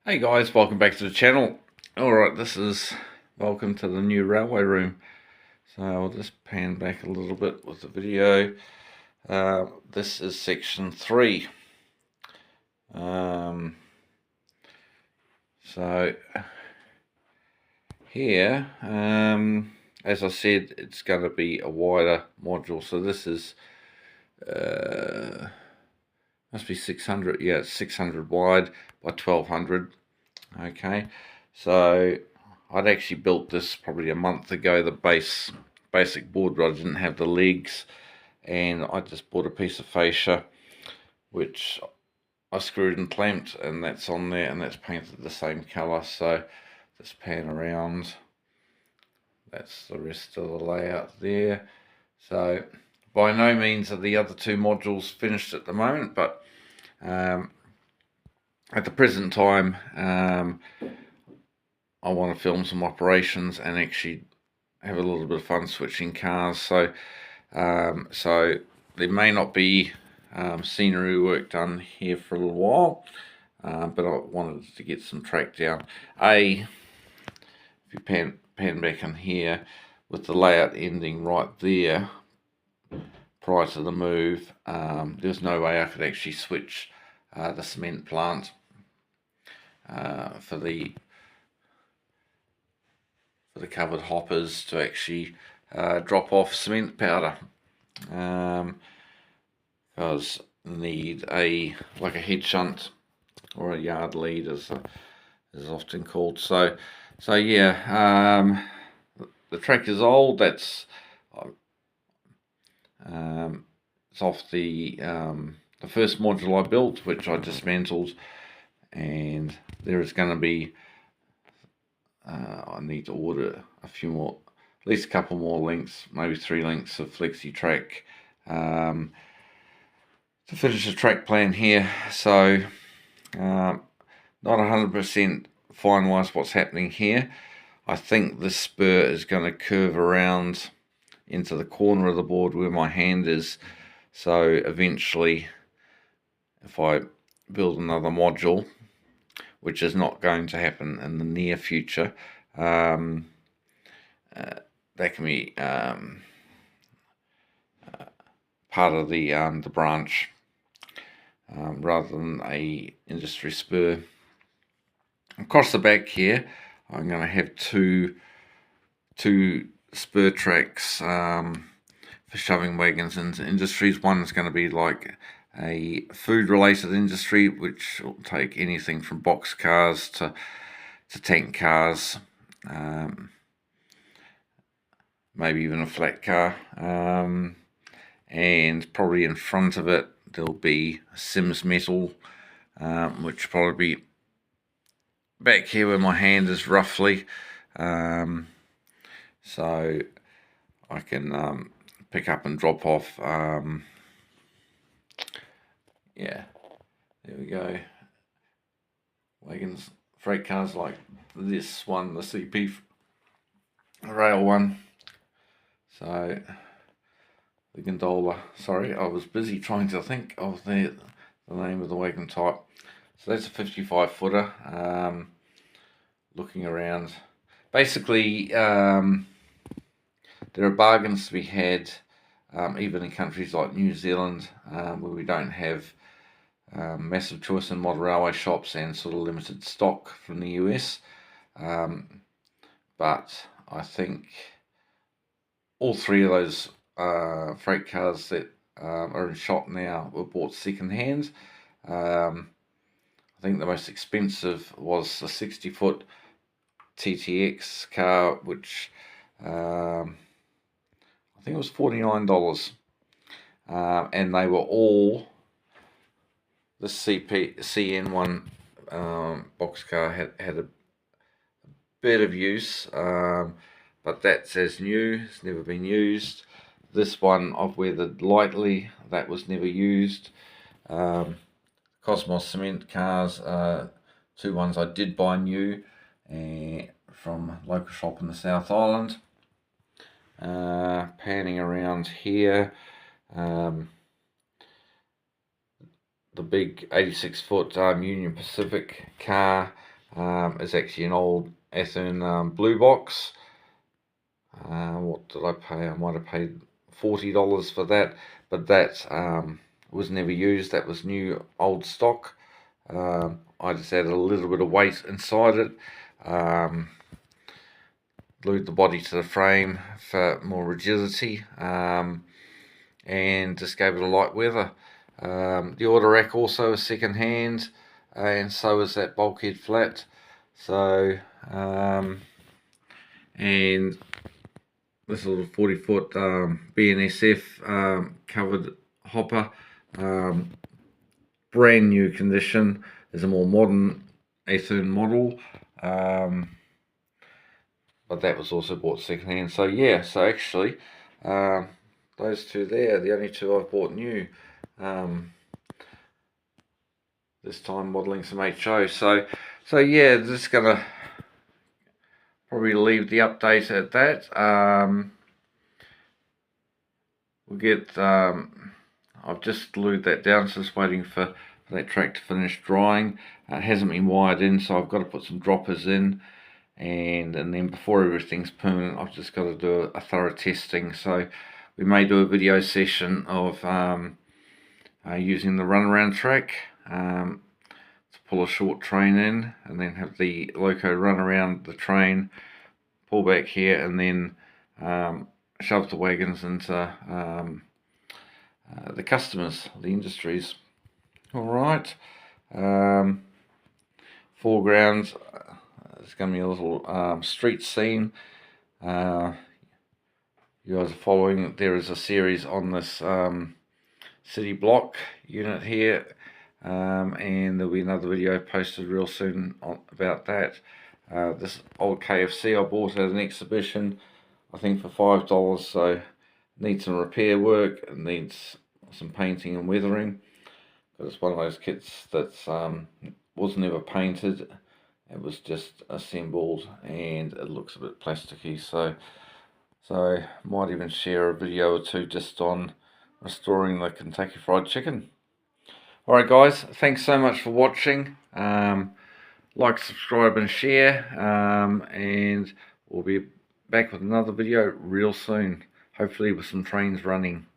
Hey guys, welcome back to the channel. Alright, welcome to the new railway room. So I'll just pan back a little bit with the video. This is section 3. So here, as I said, it's going to be a wider module. So this is, must be 600, yeah, it's 600 wide by 1200. Okay, so I'd actually built this probably a month ago, the basic board, but I didn't have the legs, and I just bought a piece of fascia which I screwed and clamped, and that's on there, and that's painted the same colour. So just pan around, that's the rest of the layout there. So by no means are the other two modules finished at the moment, but at the present time, I want to film some operations and actually have a little bit of fun switching cars. So there may not be scenery work done here for a little while, but I wanted to get some track down. If you pan back in here, with the layout ending right there prior to the move, there's no way I could actually switch the cement plant for the covered hoppers to actually drop off cement powder, because need a head shunt, or a yard lead as often called. So yeah, the track is old. That's it's off the first module I built, which I dismantled, and there is going to be I need to order a few more, at least a couple more links, maybe 3 links of flexi track to finish the track plan here. So not 100% finalised what's happening here. I think this spur is going to curve around into the corner of the board where my hand is. So eventually, if I build another module, which is not going to happen in the near future, that can be part of the branch, rather than a industry spur. Across the back here, I'm going to have two spur tracks for shoving wagons into industries. One is going to be like a food related industry, which will take anything from box cars to tank cars, maybe even a flat car, and probably in front of it there'll be Sims metal, which will probably be back here where my hand is roughly, so I can pick up and drop off. Yeah, there we go. Wagons, freight cars like this one, the CP rail one. So the gondola. Sorry, I was busy trying to think of the name of the wagon type. So that's a 55 footer. Looking around, basically, there are bargains to be had, even in countries like New Zealand, where we don't have massive choice in model railway shops and sort of limited stock from the US. But I think all 3 of those freight cars that are in shop now were bought second hand. I think the most expensive was the 60-foot TTX car, which I think it was $49, and they were all, the CN1 boxcar had a bit of use, but that's as new. It's never been used. This one I've weathered lightly. That was never used. Cosmos cement cars, 2 ones I did buy new from a local shop in the South Island. Panning around here, the big 86-foot Union Pacific car, is actually an old Athern blue box. What did I pay? I might have paid $40 for that, but that was never used. That was new old stock. I just added a little bit of weight inside it, glued the body to the frame for more rigidity, and just gave it a light weather. The auto rack also is second hand, and so is that bulkhead flat. So and this little 40-foot BNSF covered hopper, brand new condition. There's a more modern Athern model, but that was also bought secondhand. So yeah, so actually those two there, the only two I've bought new. This time modelling some HO. So yeah, just gonna probably leave the update at that. We'll get I've just glued that down, so just waiting for that track to finish drying. It hasn't been wired in, so I've got to put some droppers in, and then before everything's permanent, I've just got to do a thorough testing. So we may do a video session of using the runaround track to pull a short train in, and then have the loco run around the train, pull back here, and then shove the wagons into the customers, the industries. Alright, foreground, there's going to be a little street scene. You guys are following, there is a series on this city block unit here, and there'll be another video posted real soon about that. This old KFC I bought at an exhibition, I think for $5, so needs some repair work, it needs some painting and weathering, but it's one of those kits that's was never painted, it was just assembled, and it looks a bit plasticky, so might even share a video or two just on restoring the Kentucky Fried Chicken. Alright guys, thanks so much for watching. Like, subscribe and share, and we'll be back with another video real soon, hopefully with some trains running.